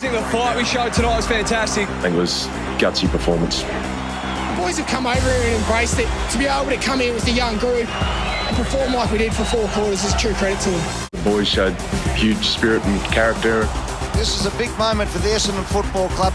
I think the fight we showed tonight was fantastic. I think it was a gutsy performance. The boys have come over here and embraced it. To be able to come here with the young group and perform like we did for 4 quarters is true credit to them. The boys showed huge spirit and character. This is a big moment for the Essendon Football Club.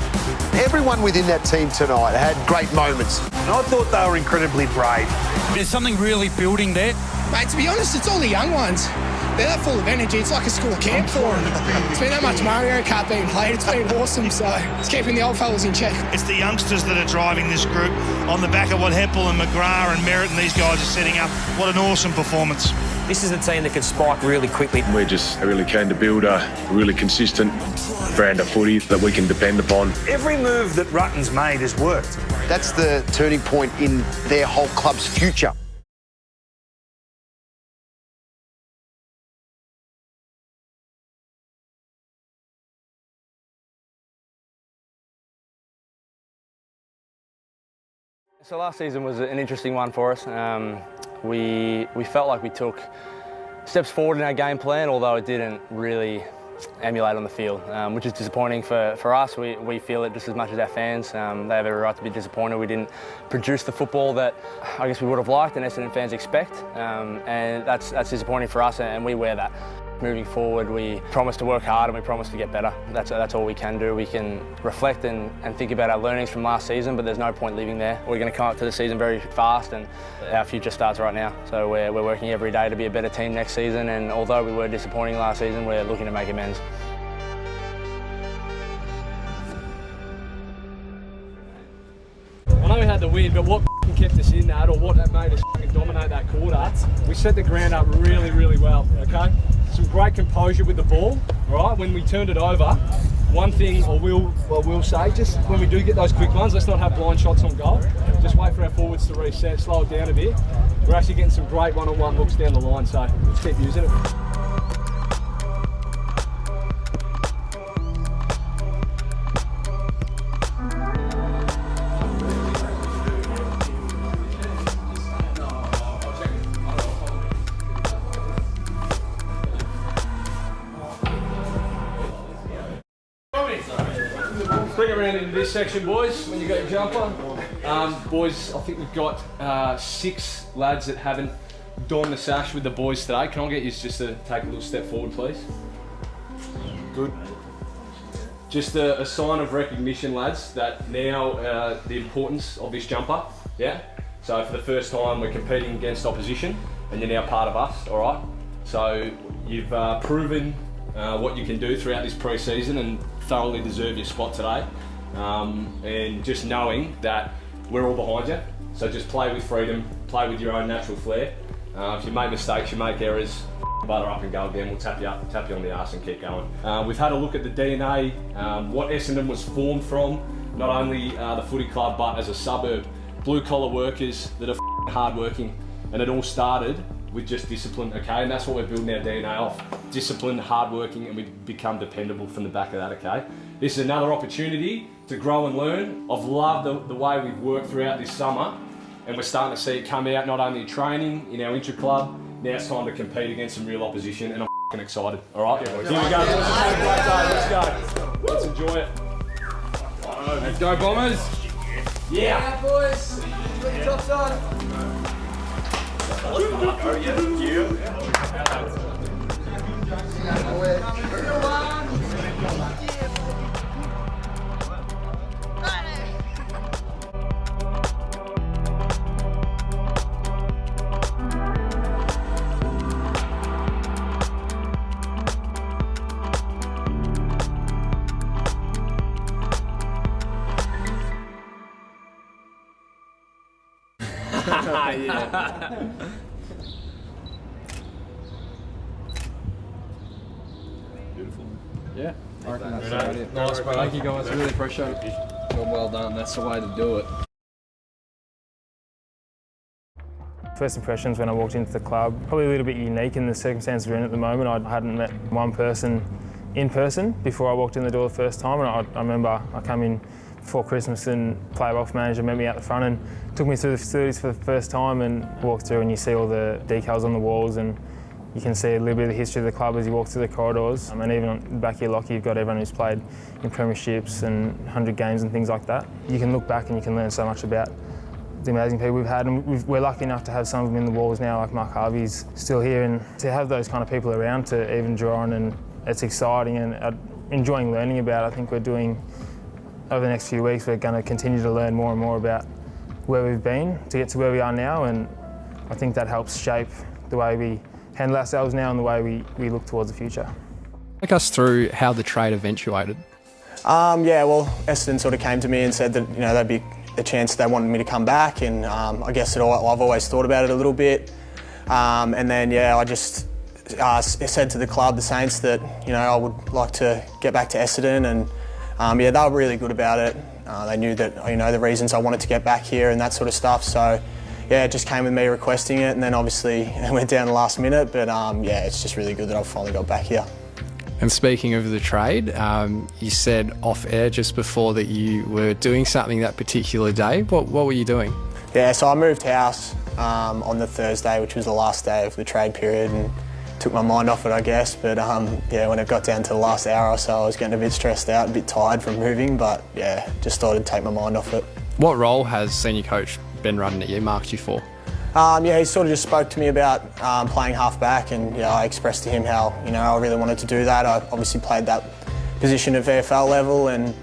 Everyone within that team tonight had great moments. And I thought they were incredibly brave. There's something really building there. Mate, to be honest, it's all the young ones. They're that full of energy. It's like a school camp for them. It's been that much Mario Kart being played. It's been awesome, so it's keeping the old fellas in check. It's the youngsters that are driving this group on the back of what Heppel and McGrath and Merritt and these guys are setting up. What an awesome performance. This is a team that can spike really quickly. We're just really keen to build a really consistent brand of footy that we can depend upon. Every move that Rutten's made has worked. That's the turning point in their whole club's future. So last season was an interesting one for us. We felt like we took steps forward in our game plan, although it didn't really emulate on the field, which is disappointing for us. We feel it just as much as our fans. They have every right to be disappointed. We didn't produce the football that I guess we would have liked and Essendon fans expect, and that's disappointing for us, and we wear that. Moving forward, we promise to work hard and we promise to get better. That's all we can do. We can reflect and think about our learnings from last season, but there's no point leaving there. We're going to come up to the season very fast, and our future starts right now. So we're working every day to be a better team next season, and although we were disappointing last season, we're looking to make amends. I know we had the win, but what kept us in that, or what made us dominate that quarter, we set the ground up really, really well, okay? Some great composure with the ball, all right? When we turned it over, one thing I will say, just when we do get those quick ones, let's not have blind shots on goal. Just wait for our forwards to reset, slow it down a bit. We're actually getting some great one-on-one looks down the line, so let's keep using it. Bring it around into this section, boys, when you got your jumper. Boys, I think we've got 6 lads that haven't donned the sash with the boys today. Can I get you just to take a little step forward, please? Good. Just a sign of recognition, lads, that now the importance of this jumper, yeah? So for the first time, we're competing against opposition, and you're now part of us, all right? So you've proven what you can do throughout this pre-season and thoroughly deserve your spot today, and just knowing that we're all behind you, so just play with freedom, play with your own natural flair. If you make mistakes, you make errors, butter up and go again. We'll tap you on the arse and keep going. We've had a look at the DNA, what Essendon was formed from, not only the footy club but as a suburb. Blue collar workers that are hardworking, and it all started with just discipline, okay? And that's what we're building our DNA off. Discipline, hardworking, and we become dependable from the back of that, okay? This is another opportunity to grow and learn. I've loved the way we've worked throughout this summer, and we're starting to see it come out not only in training, in our intra-club, now it's time to compete against some real opposition, and I'm excited, all right? Here we go, boys. Have a great day, let's go. Let's enjoy it. Let's go, Bombers. Yeah, boys. Put your tops on. Yeah. Beautiful. Yeah, I reckon that's about it. Nice, bro. Thank you guys, really appreciate it. Well done, that's the way to do it. First impressions when I walked into the club, probably a little bit unique in the circumstances we're in at the moment. I hadn't met one person in person before I walked in the door the first time, and I remember I came in before Christmas and player off manager met me out the front and took me through the facilities for the first time, and walked through and you see all the decals on the walls and You can see a little bit of the history of the club as you walk through the corridors. And even on the back of your locker, you've got everyone who's played in premierships and 100 games and things like that. You can look back and you can learn so much about the amazing people we've had, and we're lucky enough to have some of them in the walls now, like Mark Harvey's still here, and to have those kind of people around to even draw on, and it's exciting and enjoying learning about it. I think we're doing, over the next few weeks, we're going to continue to learn more and more about where we've been to get to where we are now, and I think that helps shape the way we handle ourselves now and the way we look towards the future. Take us through how the trade eventuated. Yeah, well, Essendon sort of came to me and said that there'd be a chance they wanted me to come back, and I guess I've always thought about it a little bit, and then I just said to the club, the Saints, that I would like to get back to Essendon, and they were really good about it. They knew that the reasons I wanted to get back here and that sort of stuff. So it just came with me requesting it, and then obviously it went down the last minute. But it's just really good that I've finally got back here. And speaking of the trade, you said off air just before that you were doing something that particular day. What were you doing? Yeah, so I moved house on the Thursday, which was the last day of the trade period, and took my mind off it, I guess. But when it got down to the last hour or so, I was getting a bit stressed out, a bit tired from moving, but just thought I'd take my mind off it. What role has senior coach Ben Rudden at you marked you for? He sort of just spoke to me about playing half-back, and I expressed to him how I really wanted to do that. I obviously played that position at VFL level, and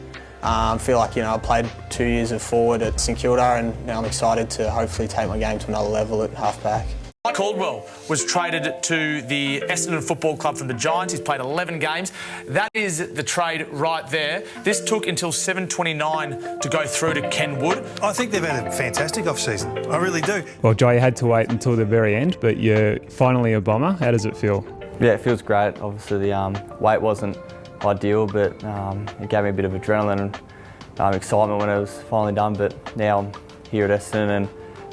feel like I played 2 years of forward at St Kilda, and now I'm excited to hopefully take my game to another level at half-back. Caldwell was traded to the Essendon Football Club from the Giants. He's played 11 games. That is the trade right there. This took until 7:29 to go through to Ken Wood. I think they've had a fantastic off-season. I really do. Well, Joe, you had to wait until the very end, but you're finally a Bomber. How does it feel? Yeah, it feels great. Obviously, the wait wasn't ideal, but it gave me a bit of adrenaline and excitement when it was finally done. But now I'm here at Essendon, and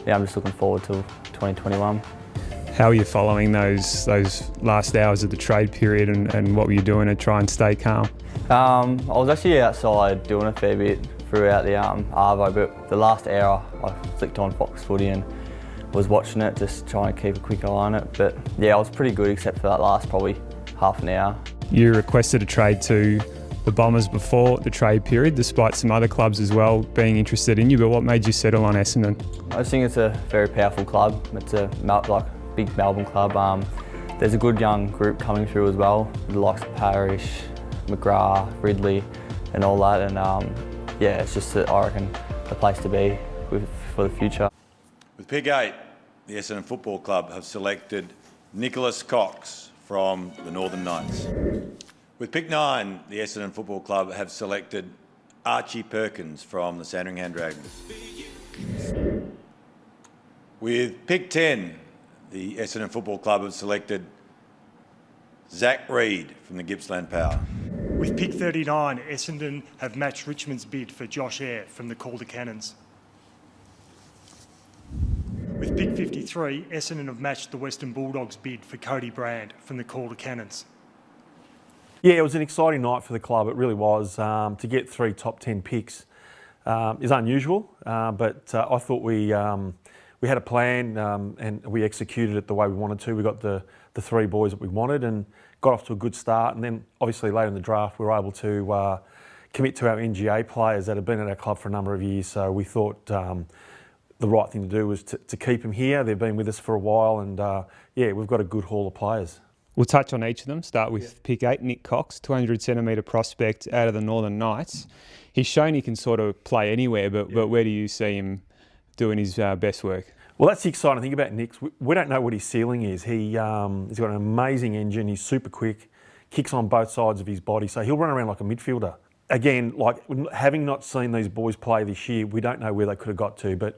I'm just looking forward to 2021. How are you following those last hours of the trade period, and what were you doing to try and stay calm? I was actually outside doing a fair bit throughout the Arvo, but the last hour I flicked on Fox Footy and was watching it, just trying to keep a quick eye on it. But I was pretty good except for that last probably half an hour. You requested a trade to the Bombers before the trade period, despite some other clubs as well being interested in you, but what made you settle on Essendon? I just think it's a very powerful club. It's a big Melbourne club. There's a good young group coming through as well, the likes of Parrish, McGrath, Ridley and all that, and it's just, I reckon, the place to be for the future. With pick 8, the Essendon Football Club have selected Nicholas Cox from the Northern Knights. With pick 9, the Essendon Football Club have selected Archie Perkins from the Sandringham Dragons. With pick 10, the Essendon Football Club have selected Zach Reed from the Gippsland Power. With pick 39, Essendon have matched Richmond's bid for Josh Eyre from the Calder Cannons. With pick 53, Essendon have matched the Western Bulldogs bid for Cody Brand from the Calder Cannons. Yeah, it was an exciting night for the club. It really was. To get 3 top 10 picks is unusual, but I thought we had a plan and we executed it the way we wanted to. We got the 3 boys that we wanted and got off to a good start. And then obviously later in the draft, we were able to commit to our NGA players that have been at our club for a number of years. So we thought the right thing to do was to keep them here. They've been with us for a while, and we've got a good haul of players. We'll touch on each of them. Start with pick 8, Nick Cox, 200-centimetre prospect out of the Northern Knights. He's shown he can sort of play anywhere, but where do you see him doing his best work? Well, that's the exciting thing about Nick. We don't know what his ceiling is. He's got an amazing engine. He's super quick, kicks on both sides of his body, so he'll run around like a midfielder. Again, having not seen these boys play this year, we don't know where they could have got to, but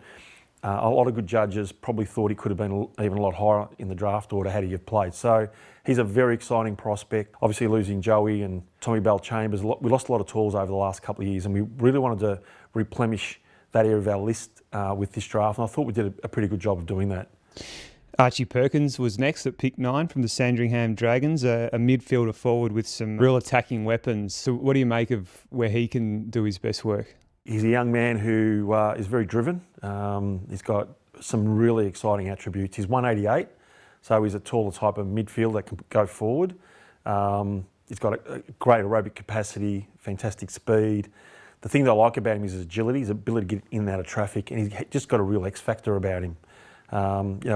a lot of good judges probably thought he could have been even a lot higher in the draft order had he have played. So he's a very exciting prospect. Obviously losing Joey and Tommy Bell-Chambers, we lost a lot of tools over the last couple of years, and we really wanted to replenish that area of our list with this draft, and I thought we did a pretty good job of doing that. Archie Perkins was next at pick 9 from the Sandringham Dragons, a midfielder forward with some real attacking weapons. So what do you make of where he can do his best work? He's a young man who is very driven. He's got some really exciting attributes. He's 188, So he's a taller type of midfielder that can go forward. He's got a great aerobic capacity, fantastic speed. The thing that I like about him is his agility, his ability to get in and out of traffic, and he's just got a real X factor about him.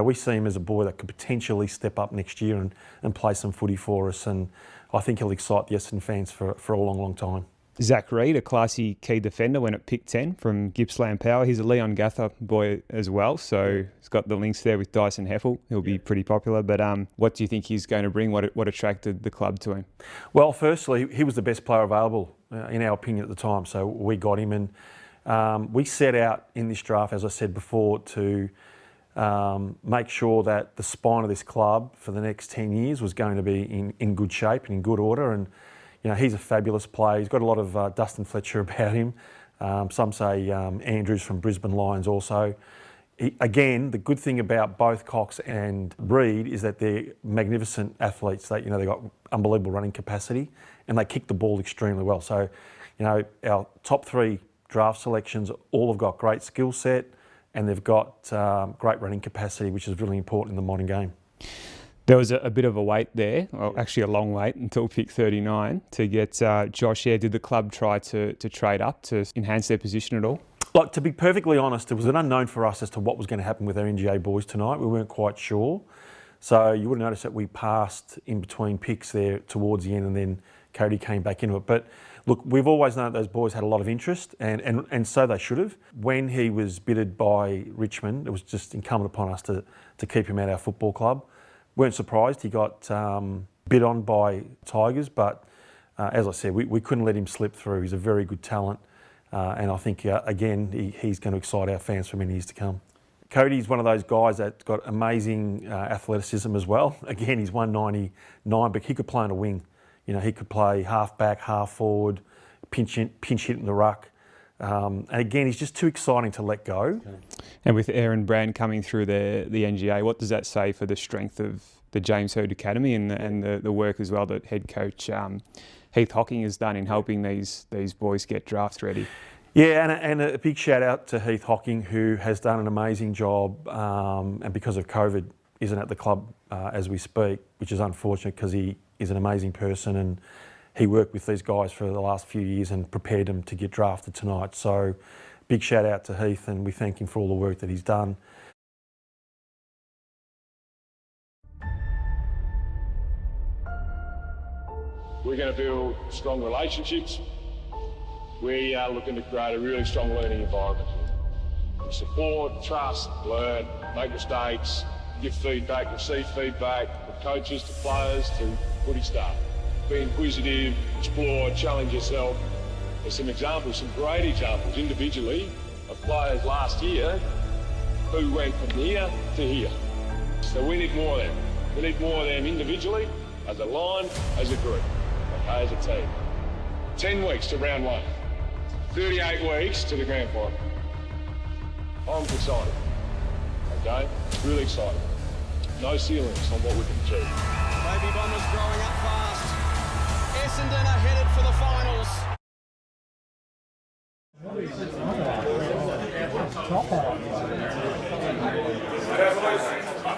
We see him as a boy that could potentially step up next year and play some footy for us, and I think he'll excite the Essendon fans for a long, long time. Zach Reid, a classy key defender, went at pick 10 from Gippsland Power. He's a Leon Gather boy as well, so he's got the links there with Dyson Heffel. He'll be pretty popular, but what do you think he's going to bring? What attracted the club to him? Well, firstly, he was the best player available, in our opinion at the time, so we got him, and we set out in this draft, as I said before, to make sure that the spine of this club for the next 10 years was going to be in good shape and in good order. And he's a fabulous player. He's got a lot of Dustin Fletcher about him. Some say Andrews from Brisbane Lions also. Again, the good thing about both Cox and Reid is that they're magnificent athletes. They've got unbelievable running capacity and they kick the ball extremely well. So, our top 3 draft selections all have got great skill set and they've got great running capacity, which is really important in the modern game. There was a bit of a wait there, or actually a long wait until pick 39 to get Josh Eyre. Did the club try to trade up to enhance their position at all? Like, to be perfectly honest, it was an unknown for us as to what was going to happen with our NGA boys tonight. We weren't quite sure. So you would have noticed that we passed in between picks there towards the end and then Cody came back into it. But look, we've always known that those boys had a lot of interest and so they should have. When he was bidded by Richmond, it was just incumbent upon us to keep him at our football club. Weren't surprised he got bid on by Tigers, but as I said, we couldn't let him slip through. He's a very good talent, and I think, again, he's going to excite our fans for many years to come. Cody's one of those guys that's got amazing athleticism as well. Again, he's 199, but he could play on a wing. He could play half back, half forward, pinch hit in the ruck. And again, he's just too exciting to let go. Okay. And with Aaron Brand coming through the NGA, what does that say for the strength of the James Hird Academy and the work as well that head coach Heath Hocking has done in helping these boys get draft ready? Yeah, and a big shout out to Heath Hocking, who has done an amazing job, and because of COVID isn't at the club as we speak, which is unfortunate because he is an amazing person and he worked with these guys for the last few years and prepared them to get drafted tonight. So big shout out to Heath, and we thank him for all the work that he's done. We're going to build strong relationships. We are looking to create a really strong learning environment. We support, trust, learn, make mistakes, give feedback, receive feedback, from coaches to players to footy staff. Be inquisitive, explore, challenge yourself. There's some examples, some great examples individually of players last year who went from here to here. So we need more of them. We need more of them individually, as a line, as a group, okay, as a team. 10 weeks to round 1. 38 weeks to the grand final. I'm excited, okay? Really excited. No ceilings on what we can achieve. Baby Bombers growing up fast. Essendon are headed for the finals.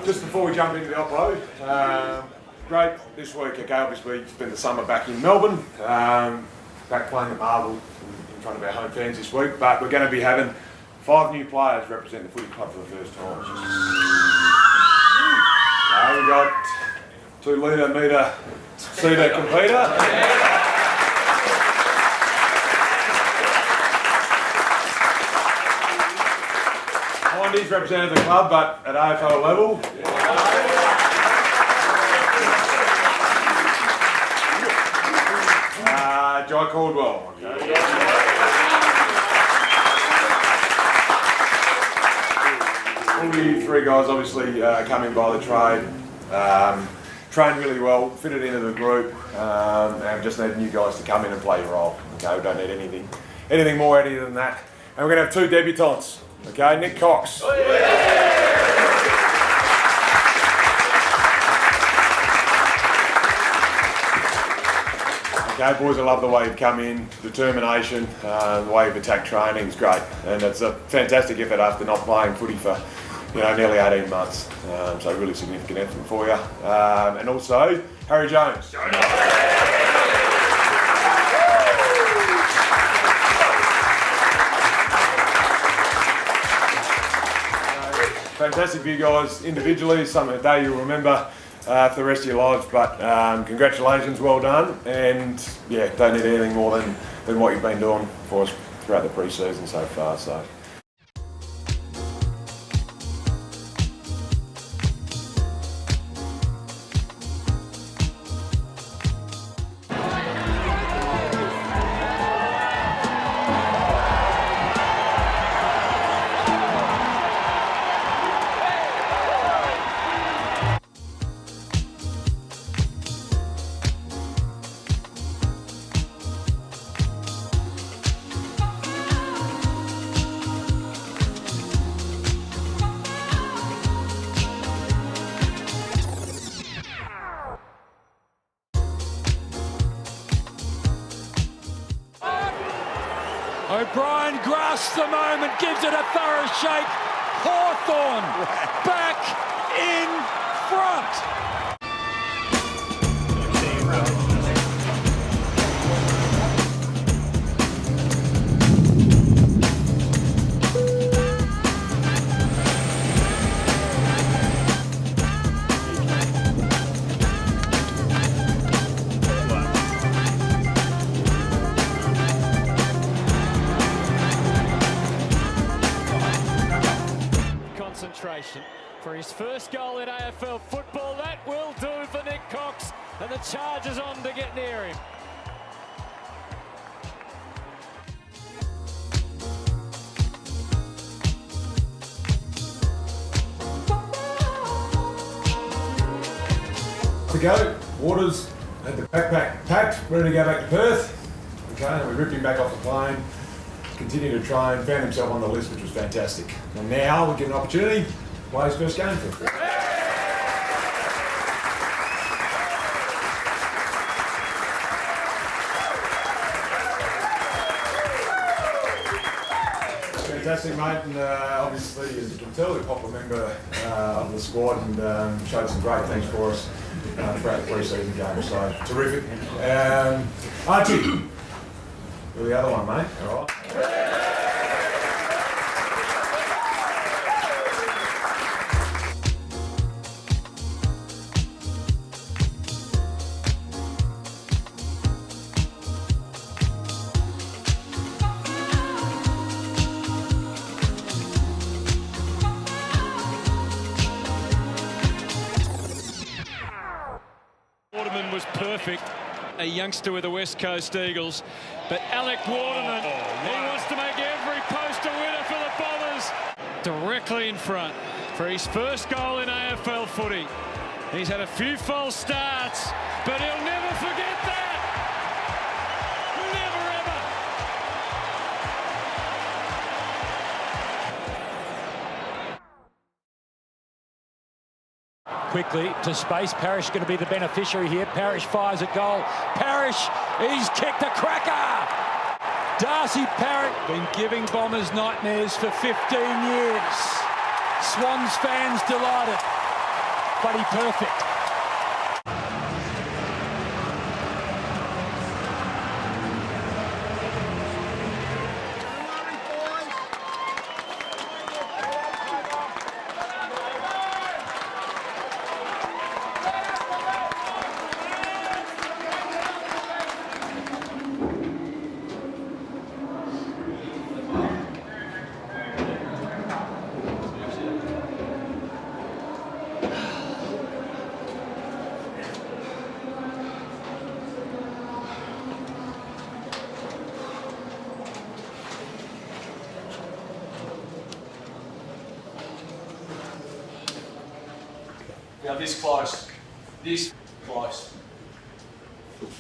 Just before we jump into the Oppo, great this week. Okay, obviously spent the summer back in Melbourne, back playing at Marvel in front of our home fans this week, but we're going to be having 5 new players represent the footy club for the first time. We've got 2 litre metre seater completer. Hindy's represented the club, but at AFL level. Jai Caldwell. Okay. All the 3 guys obviously coming by the trade, trained really well, fitted into the group, and just need new guys to come in and play your role. Okay, we don't need anything more out than that. And we're going to have 2 debutants. Okay, Nick Cox. Oh, yeah. Okay, boys, I love the way you've come in, determination, the way you've attacked training is great, and it's a fantastic effort after not playing footy for nearly 18 months. So really significant effort for you. And also, Harry Jones. Fantastic for you guys individually, some of the day you'll remember for the rest of your lives, but congratulations, well done, and yeah, don't need anything more than what you've been doing for us throughout the pre-season so far. So. O'Brien grasps the moment, gives it a thorough shake. Hawthorn back in front. For his first goal in AFL football, that will do for Nick Cox, and the Chargers on to get near him. To go, Waters had the backpack packed, ready to go back to Perth. Okay, we ripped him back off the plane, continued to train, found himself on the list, which was fantastic. And now we get an opportunity to play his first game for us. Fantastic, mate, and obviously, as you can tell, the popular member of the squad and showed some great things for us throughout the pre-season game, so terrific. Archie, you're the other one, mate, all right? Was perfect, a youngster with the West Coast Eagles, but Alec Waterman, he wants to make every post a winner for the Bombers. Directly in front for his first goal in AFL footy. He's had a few false starts, but he'll never forget that. Never ever. Quickly to space. Parrish going to be the beneficiary here. Parrish fires at goal. Parrish, he's kicked a cracker. Darcy Parrish been giving Bombers nightmares for 15 years. Swans fans delighted. Buddy perfect. Now this close, this close.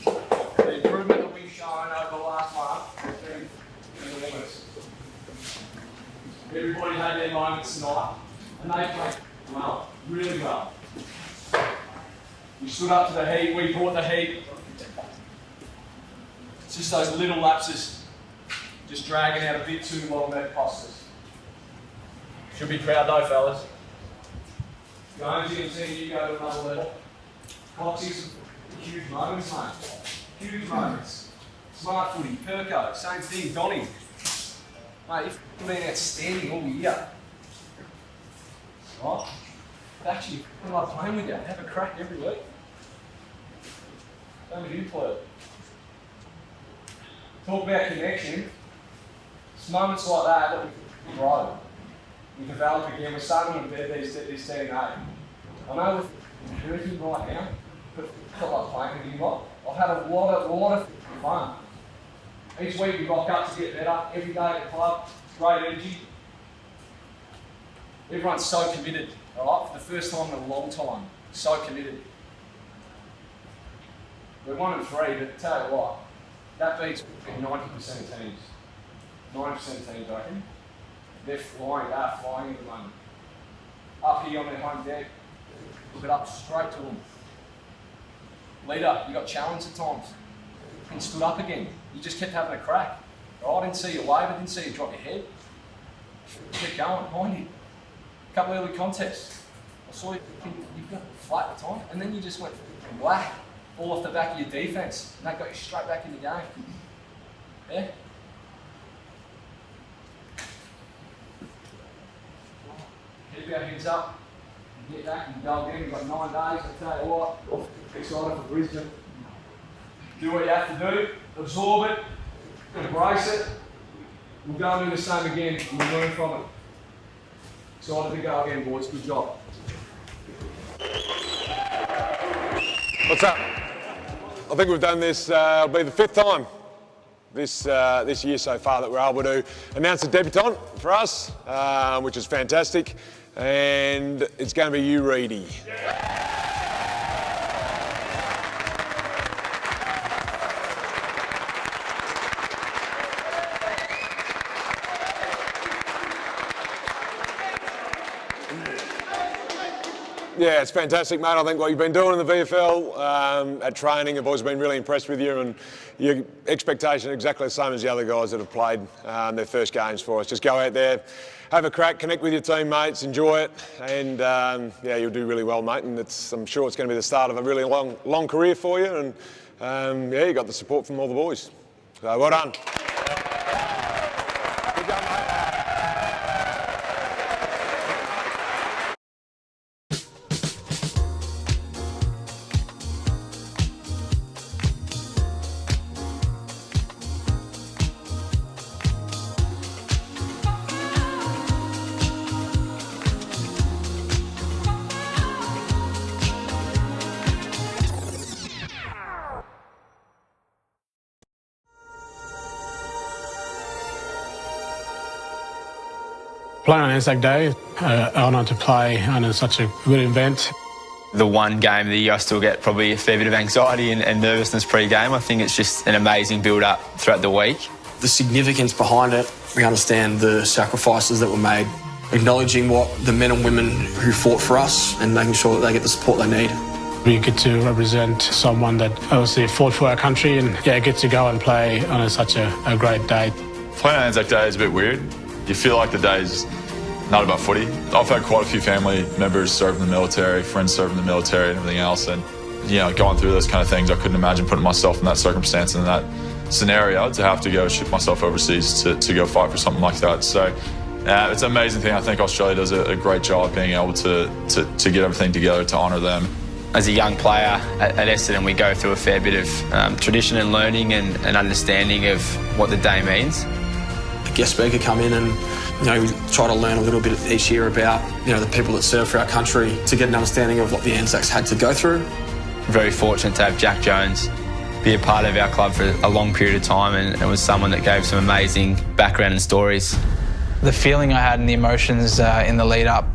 The improvement that we've shown over the last month has been enormous. Everybody had their moments tonight, and they played well, really well. We stood up to the heat, we brought the heat. It's just those little lapses, just dragging out a bit too long that cost us. Should be proud though, fellas. Going to see you go to another level. Coxie, some huge moments, mate. Huge moments. Smart footy, Perko, same thing, Donny. Mate, you've been outstanding all year. Right? Actually, I love playing with you. Have a crack every week. Don't you play it. Talk about connection. It's moments like that we grow. We develop again. We're starting to embed these DNA. I know with hurting right now, but I felt like playing with you lot. I've had a lot of fun. Each week we rock up to get better. Every day at the club, great energy. Everyone's so committed, all right? For the first time in a long time, so committed. We're 1 and 3, but tell you what, that beats 90% of teams. 90% of teams, I reckon. They're flying at the moment. Up here on their home deck, look it up straight to them. Leader, you got challenged at times and stood up again. You just kept having a crack. I didn't see you wave, I didn't see you drop your head. Kept going behind you. A couple early contests. I saw you got flat at the time, and then you just went whack all off the back of your defence, and that got you straight back in the game. Yeah? Keep our heads up, and get back and go again. We've got 9 days, I tell you what, excited for Brisbane. Do what you have to do, absorb it, embrace it. We'll go and do the same again, and we'll learn from it. Excited to go again, boys. Good job. What's up? I think we've done this, it'll be the 5th time this year so far that we're able to announce a debutant for us, which is fantastic. And it's going to be you, Reedy. Yeah, it's fantastic, mate. I think what you've been doing in the VFL at training, the boys have been really impressed with you, and your expectation is exactly the same as the other guys that have played their first games for us. Just go out there, have a crack, connect with your teammates, enjoy it, and yeah, you'll do really well, mate. And I'm sure it's going to be the start of a really long career for you. And yeah, you got the support from all the boys. So well done. Playing on Anzac Day, honour to play on such a good event. The one game of the year I still get probably a fair bit of anxiety and nervousness pre-game. I think it's just an amazing build-up throughout the week. The significance behind it, we understand the sacrifices that were made, acknowledging what the men and women who fought for us and making sure that they get the support they need. We get to represent someone that obviously fought for our country and get to go and play on such a great day. Playing on Anzac Day is a bit weird. You feel like the day's not about footy. I've had quite a few family members serve in the military, friends serve in the military and everything else, and going through those kind of things, I couldn't imagine putting myself in that circumstance and that scenario to have to go ship myself overseas to go fight for something like that. So it's an amazing thing. I think Australia does a great job being able to get everything together to honour them. As a young player at Essendon, we go through a fair bit of tradition and learning and understanding of what the day means. A guest speaker come in and we try to learn a little bit each year about the people that serve for our country to get an understanding of what the Anzacs had to go through. Very fortunate to have Jack Jones be a part of our club for a long period of time, and was someone that gave some amazing background and stories. The feeling I had and the emotions in the lead up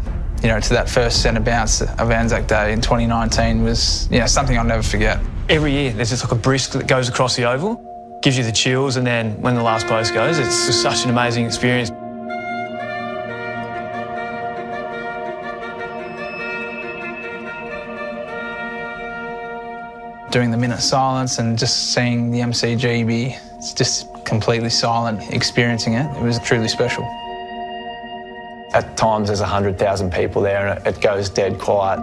to that first centre bounce of Anzac Day in 2019 was something I'll never forget. Every year there's just like a brisk that goes across the oval, gives you the chills, and then when the last post goes, it's just such an amazing experience. Doing the minute silence and just seeing the MCG be just completely silent, experiencing it, it was truly special. At times there's 100,000 people there and it goes dead quiet.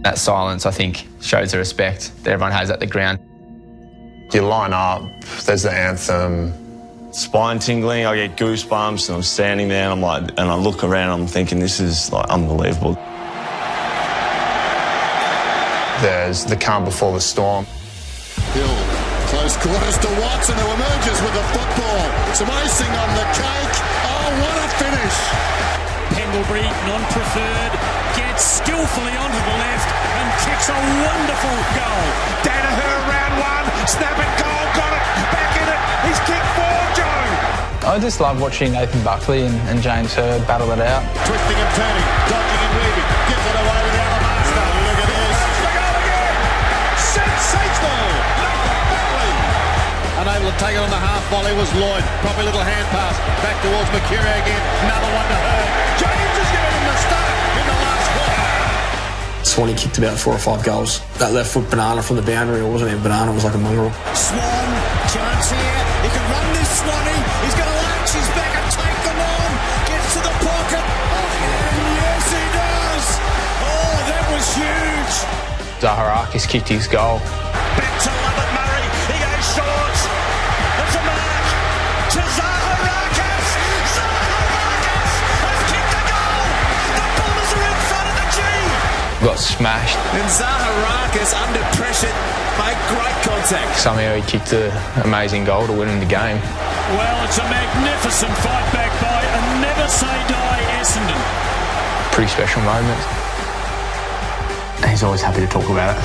That silence, I think, shows the respect that everyone has at the ground. You line up, there's the anthem, spine tingling, I get goosebumps and I'm standing there and I look around and I'm thinking this is like unbelievable. There's the calm before the storm. Hill, close quarters to Watson, who emerges with the football. Some icing on the cake. Oh, what a finish! Pendlebury, non-preferred, gets skillfully onto the left and kicks a wonderful goal. Danaher round one, snap and goal, got it, back in it. He's kicked 4, Joe. I just love watching Nathan Buckley and James Hird battle it out. Twisting and turning, dodging and weaving, gives it away to the other master. Look at this. The goal again. Sensational. Nathan Buckley. Unable to take it on the half volley was Lloyd. Probably a little hand pass. Back towards Mercury again. Another one to Hird. James is giving him the start in the last quarter. Swanee kicked about 4 or 5 goals. That left foot banana from the boundary, it wasn't even banana, it was like a mongrel. Swan, chance here. He can run this Swanee. He's going to arch his back and take them on. Gets to the pocket. And yes, he does. Oh, that was huge. Zaharakis kicked his goal. Back to Lovett Murray. He goes short. It's a mark to Zaharakis. Zaharakis has kicked a goal. The Bombers are in front of the G. Got smashed. And Zaharakis under pressure made great contact. Somehow he kicked an amazing goal to win in the game. Well, it's a magnificent fight back by a never say die Essendon. Pretty special moment. He's always happy to talk about it.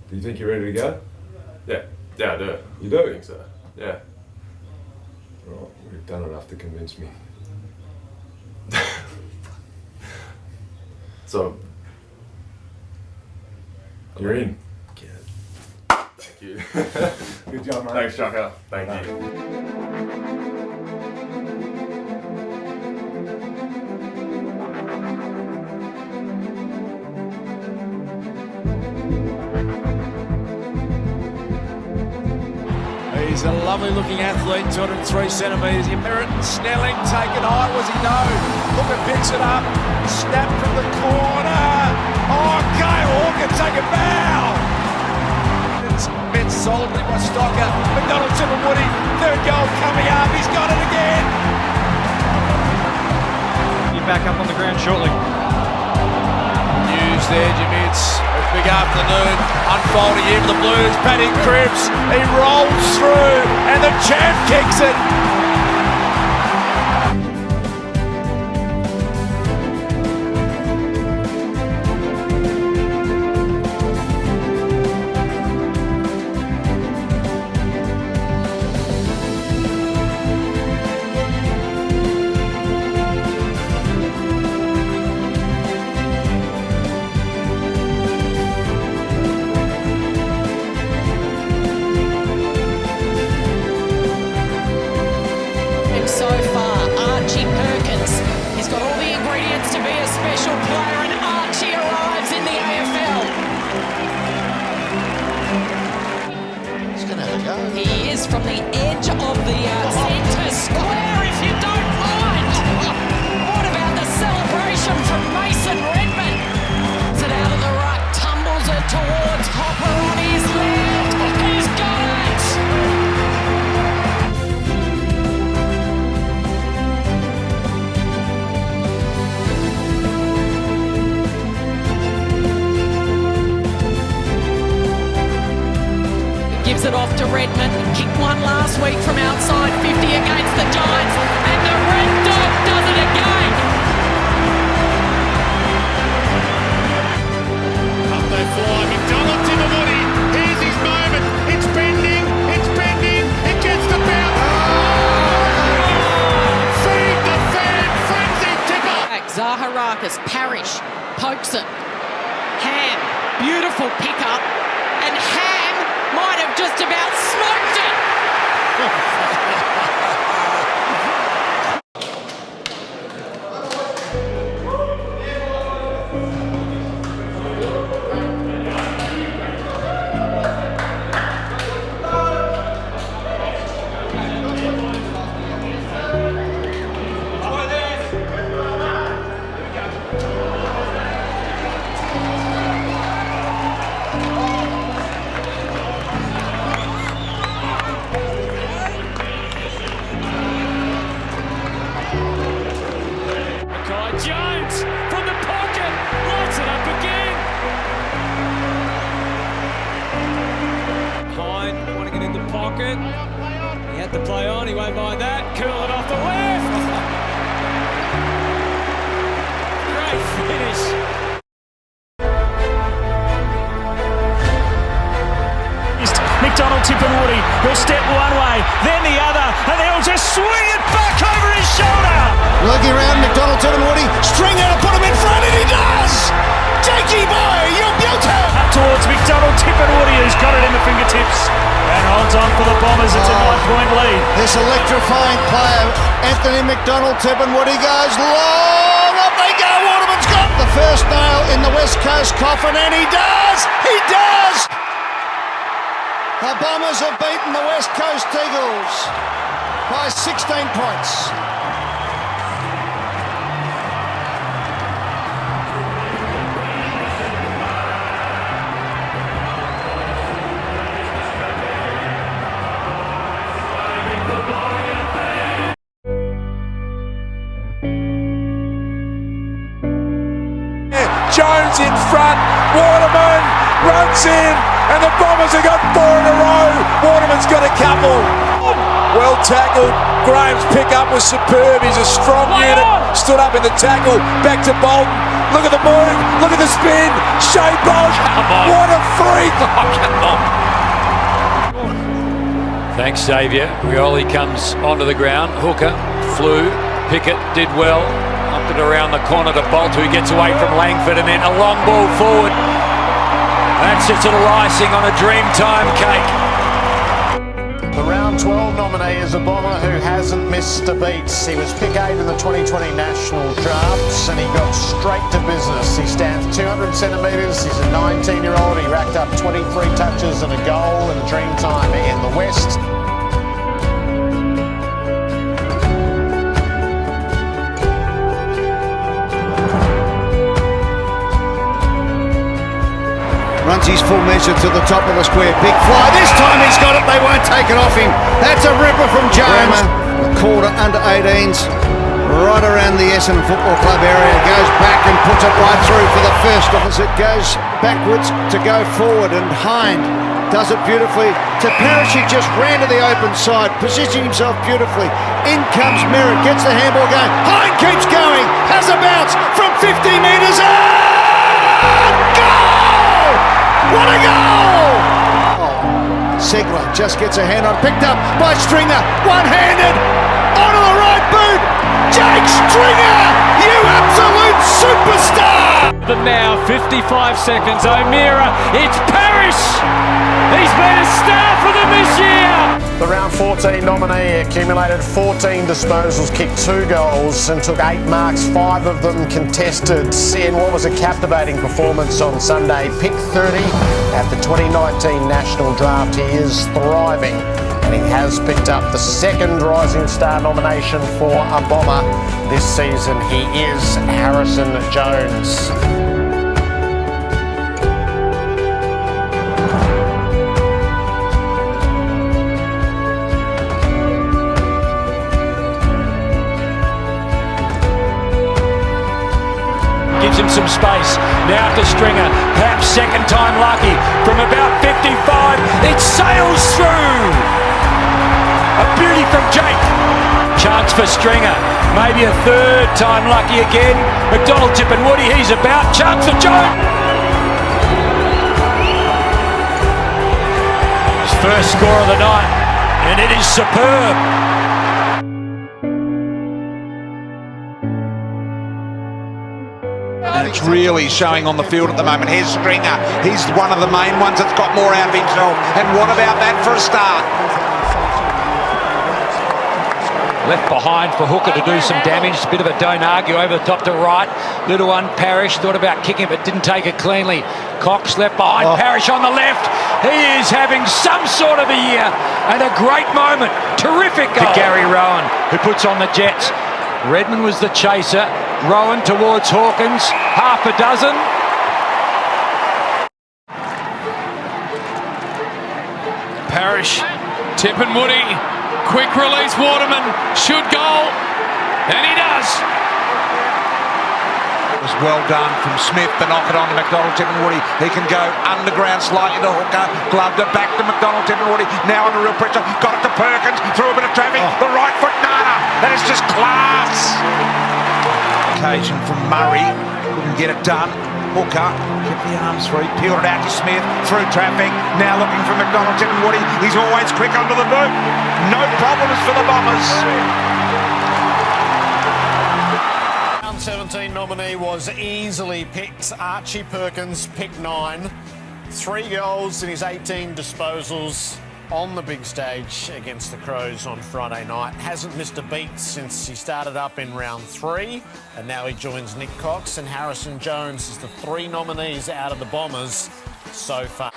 Do you think you're ready to go? Yeah, I do. You do? I think so, yeah. Right, you've done enough to convince me. So, you're in. Thank you. Good job, mate. Thanks, Chaka. Thank you. He's a lovely looking athlete, 203 centimetres. Merritt Snelling taken high, was he? No. Hooker picks it up, snap from the corner. Oh, Kayo Hooker take a bow. It's met solidly by Stocker. McDonald to the Woody, third goal coming up, he's got it again. You're back up on the ground shortly. News there, Jimmy. It's a big afternoon unfolding here for the Blues. Paddy Cripps, he rolls through and the champ kicks it. special player, and Archie arrives in the AFL. He's going to have a go. He is from the edge of the centre square, if you don't mind. What about the celebration from Mason Redman? Gets it out of the ruck, tumbles it towards Hopper on his left. He's got it! Gives it off to Redmond. Kicked one last week from outside 50 against the Giants, and the Red Dog does it again. Up they fly. McDonald to the woody. Here's his moment. It's bending. It's bending. It gets the bounce. Feed the fan. Frenzy tickle. Zaharakis, Parrish pokes it. Ham, beautiful pickup, and Ham might have just about smoked it. Jones from the pocket, lights it up again. Hine wanting it in the pocket. He had to play on, he won't mind that. Curl it off the left. Great finish. McDonald tipping Woody. He'll step one way, then the other, and they'll just swing it back over his shoulder. Looking around, McDonald to Woody. String out and put him in front, and he does! Jakey boy, you're beautiful! Up towards McDonald, tipping Woody, who's got it in the fingertips. And holds on for the Bombers. It's a 9-point lead. This electrifying player, Anthony McDonald, tipping Woody goes long. Up they go. Waterman's got the first nail in the West Coast coffin, and he does! He does! The Bombers have beaten the West Coast Eagles by 16 points. Jones in front, Waterman runs in, and the Bombers have got 4 in a row. Waterman's got a couple. Well tackled. Graham's pick-up was superb. He's a strong unit. Stood up in the tackle. Back to Bolton. Look at the move. Look at the spin. Shea Bolton. What a freak. Thanks, Xavier. Rioli comes onto the ground. Hooker flew. Pickett did well. Up it around the corner to Bolt, who gets away from Langford, and then a long ball forward. That sits a little icing on a Dreamtime cake. The round 12 nominee is a Bomber who hasn't missed a beat. He was pick 8 in the 2020 national drafts, and he got straight to business. He stands 200 centimetres. He's a 19-year-old. He racked up 23 touches and a goal in Dreamtime in the West. Runs his full measure to the top of the square. Big fly. This time he's got it. They won't take it off him. That's a ripper from Jones. The quarter under 18s. Right around the Essendon Football Club area. Goes back and puts it right through for the first of us. It goes backwards to go forward. And Hind does it beautifully. To Parrish, he just ran to the open side. Positioning himself beautifully. In comes Merritt. Gets the handball going. Hind keeps going. Has a bounce from 50 metres. What a goal! Segler just gets a hand on, picked up by Stringer, one-handed, onto the right boot. Jake Stringer, you absolute superstar! Them now, 55 seconds. O'Meara, it's Parrish. He's been a star for them this year. The round 14 nominee accumulated 14 disposals, kicked 2 goals and took 8 marks, 5 of them contested in what was a captivating performance on Sunday. Picked 30 at the 2019 National Draft. He is thriving and he has picked up the second Rising Star nomination for a Bomber this season. He is Harrison Jones. Gives him some space. Now to Stringer. Perhaps second time lucky. From about 55, it sails through. A beauty from Jake. Chance for Stringer. Maybe a third time lucky again. McDonald tipping Woody. He's about. Chance for Jones. His first score of the night. And it is superb. And it's really showing on the field at the moment. Here's Stringer. He's one of the main ones that's got more out of himself. And what about that for a start? Left behind for Hooker to do some damage. Bit of a don't argue over the top to right. Little one, Parrish, thought about kicking but didn't take it cleanly. Cox left behind, Parrish on the left. He is having some sort of a year and a great moment. Terrific goal. To Gary Rowan, who puts on the Jets. Redmond was the chaser. Rowan towards Hawkins. Half a dozen. Parrish, tip and Woody. Quick release, Waterman. Should goal. And he does. It was well done from Smith to knock it on to McDonald, tip and Woody. He can go underground slightly to Hooker. Gloved it back to McDonald, tip and Woody. Now under real pressure. Got it to Perkins. Through a bit of traffic. The right foot, Nana. That is just class. Occasion from Murray. Couldn't get it done. Hooker kept the arms free. Peeled it out to Smith. Through traffic. Now looking for McDonald, tip and Woody. He's always quick under the boot. No problems for the Bombers. 17 nominee was easily picked. Archie Perkins picked 9. 3 goals in his 18 disposals on the big stage against the Crows on Friday night. Hasn't missed a beat since he started up in round 3. And now he joins Nick Cox and Harrison Jones as the 3 nominees out of the Bombers so far.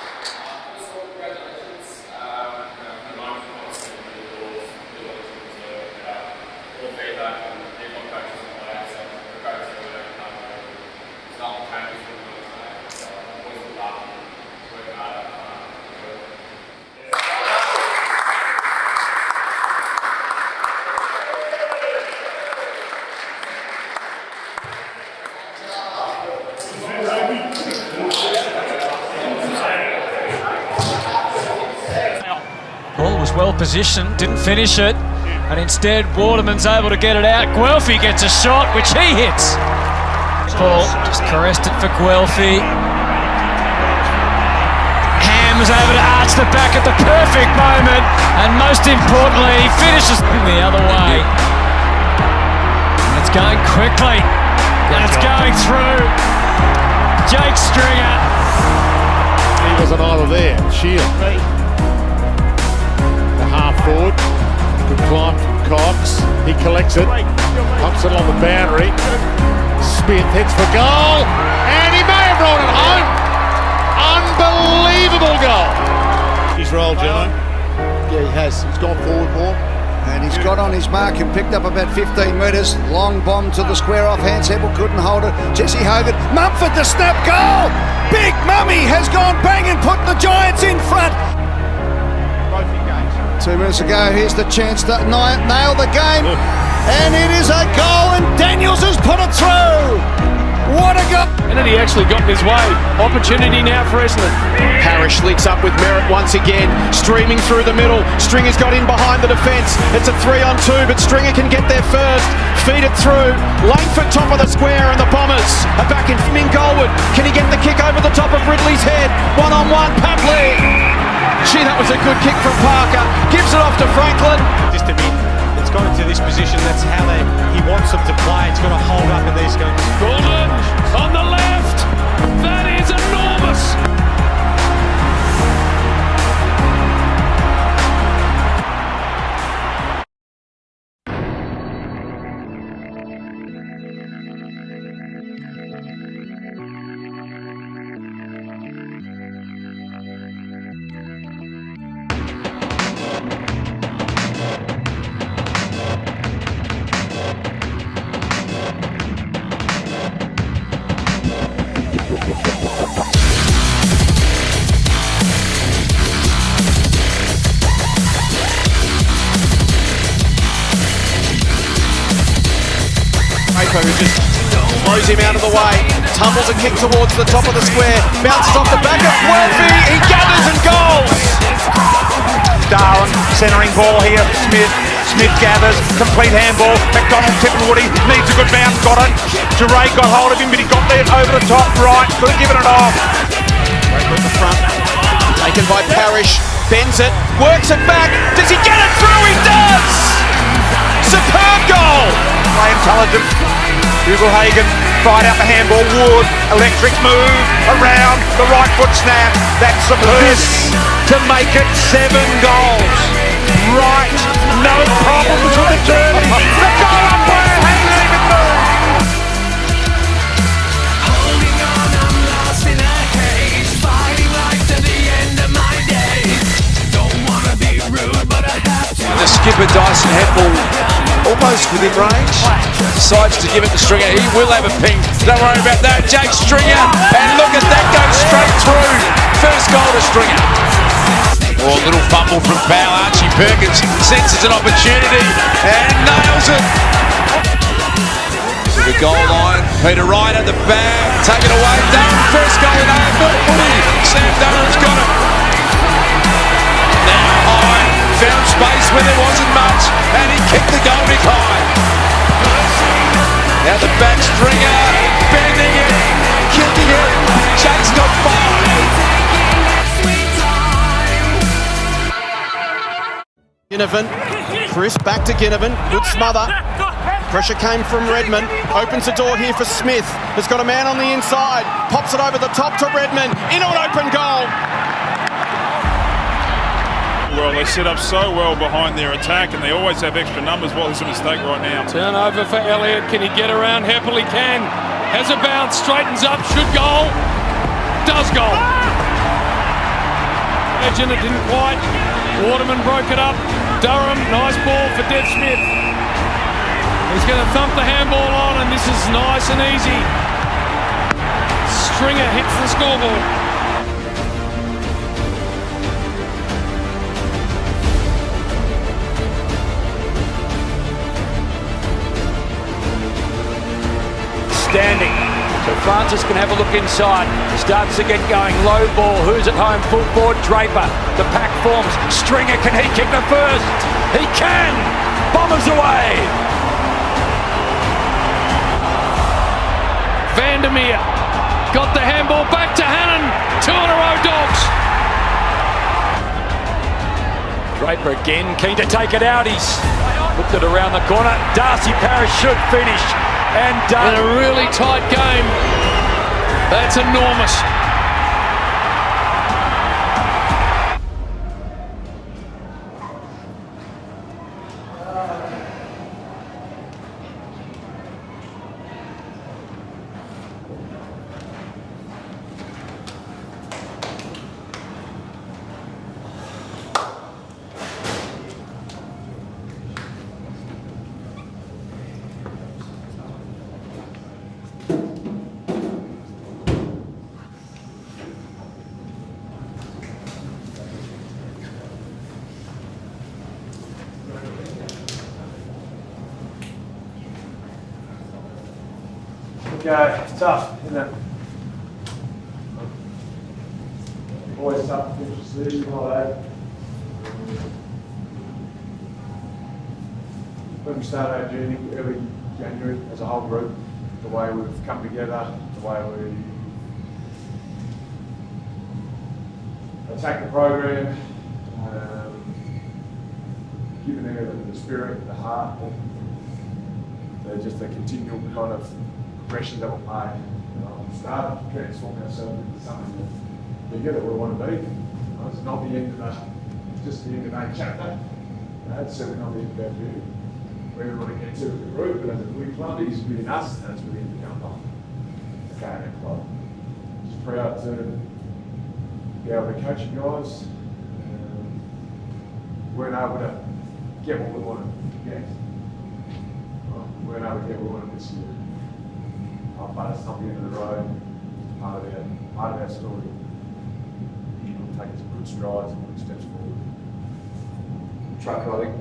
Ball was well positioned, didn't finish it, and instead Waterman's able to get it out. Guelphy gets a shot, which he hits. Paul just caressed it for Guelphy. Ham was able to arch the back at the perfect moment, and most importantly, he finishes the other way. And it's going quickly, and it's going through. Jake Stringer. He was an either there. Shield. The half forward. Good climb from Cox. He collects it. Pumps it on the boundary. Smith hits for goal. And he may have rolled it home. Unbelievable goal. He's rolled, Jono. Yeah, he has. He's gone forward more. And he's got on his mark and picked up about 15 metres. Long bomb to the square off. Hans Hebel couldn't hold it. Jesse Hogan. Mumford the snap goal. Big Mummy has gone bang and put the Giants in front. 2 minutes ago, here's the chance to nail the game. And it is a goal and Daniels has put it through. What a goal. And then he actually got in his way. Opportunity now for Essendon. Parrish links up with Merritt once again, streaming through the middle. Stringer's got in behind the defence. It's a 3-on-2, but Stringer can get there first. Feed it through. Langford top of the square, and the Bombers are back in goalward. Can he get the kick over the top of Ridley's head? 1-on-1, Papley. Gee, that was a good kick from Parker. Gives it off to Franklin. Just a bit. It's got into this position. That's how he wants them to play. It's got to hold up in these games. Golden on the left. Draper, who just throws him out of the way, tumbles a kick towards the top of the square, bounces off the back of Welfie, he gathers and goals! Darwin, centering ball here, Smith gathers, complete handball, McDonald, Tippenwoody, needs a good bounce, got it. Duray got hold of him, but he got there over the top, right, could have given it off. Draper at the front, taken by Parrish, bends it, works it back, does he get it through? He does! Superb goal! Play intelligent, Hugo Hagen, fired out the handball, Wood, electric move, around, the right foot snap, that's superb. To make it 7 goals. Right, no problems with the journey. The goal umpire hasn't even moved. Holding on, I'm lost in a haze, fighting life to the end of my days. Don't wanna be rude, but I have to. The skipper Dyson Hempel almost within range, decides to give it to Stringer. He will have a ping, don't worry about that. Jake Stringer, and look at that, goes straight through. First goal to Stringer. Oh, a little fumble from Powell. Archie Perkins senses an opportunity and nails it. To the goal line, Peter Wright at the back, take it away, Durham, first goal in AFL footy. Sam Durham's got it. Now high, found space when there wasn't much, and he kicked the goal behind. Now the back Stringer, bending it, kicking it, Jake's got 5. Ginnivan, Chris back to Ginnivan, good smother. Pressure came from Redmond, opens the door here for Smith, has got a man on the inside, pops it over the top to Redmond, into an open goal. Well, they set up so well behind their attack and they always have extra numbers. Well, there's a mistake right now. Turnover for Elliott. Can he get around? Heppel he can. Has a bounce, straightens up, should goal. Does goal. Legend, it didn't quite. Waterman broke it up. Durham, nice ball for Dev Smith. He's going to thump the handball on, and this is nice and easy. Stringer hits the scoreboard. Standing. So Francis can have a look inside. Starts to get going. Low ball. Who's at home? Full forward. Draper. The pack forms. Stringer. Can he kick the first? He can. Bombers away. Vandermeer got the handball back to Hannon. 2 in a row, Dogs. Draper again. Keen to take it out. He's looked it around the corner. Darcy Parish should finish. And done. In a really tight game. That's enormous. Okay, it's tough, isn't it? Always tough to finish the season like that. When we started our journey early January as a whole group, the way we've come together, the way we attack the program, giving them the spirit, the heart, just a continual kind of progression that we've made. We started to transform ourselves into something bigger that we want to be. It's not the end of just the end of a chapter. It's certainly not the end of our journey. Where we want to get to as a group, but as a big club, it is within us, and it's within the club. Okay, our club. Just proud to be able to coach you guys. Weren't able to get what we wanted to get. We weren't able to get what we wanted this year. But it's not the end of the road. It's part of our story. We'll take some good strides and good steps forward. Truck riding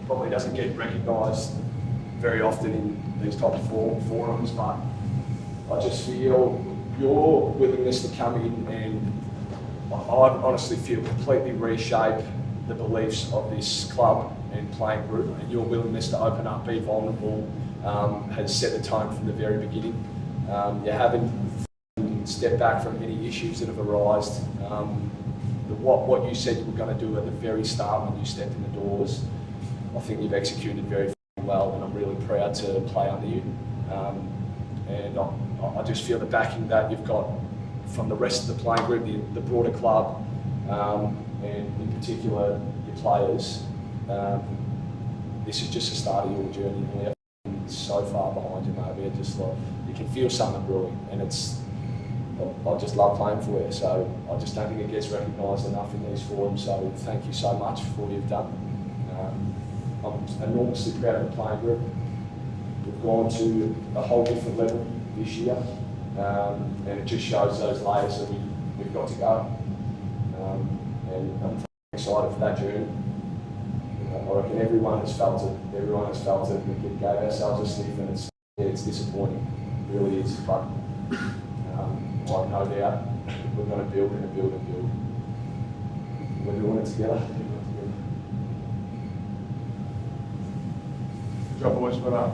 probably doesn't get recognised very often in these type of forums, but I just feel your willingness to come in and I honestly feel completely reshape the beliefs of this club and playing group, and your willingness to open up, be vulnerable, has set the tone from the very beginning. You haven't stepped back from any issues that have arisen. What you said you were going to do at the very start when you stepped in the doors, I think you've executed very well, and I'm really proud to play under you. And I just feel the backing that you've got from the rest of the playing group, the broader club, and in particular your players. This is just the start of your journey. We're so far behind you, mate. We're just like, you can feel something brewing, and I just love playing for you. So I just don't think it gets recognised enough in these forums. So thank you so much for what you've done. I'm enormously proud of the playing group. We've gone to a whole different level this year, and it just shows those layers that we've got to go. And I'm excited for that journey. I reckon everyone has felt it. Everyone has felt it. We gave ourselves a sniff, and it's disappointing. It really is. But I've no doubt we're going to build and build and build. We're doing it together. Good job, boys. Well done.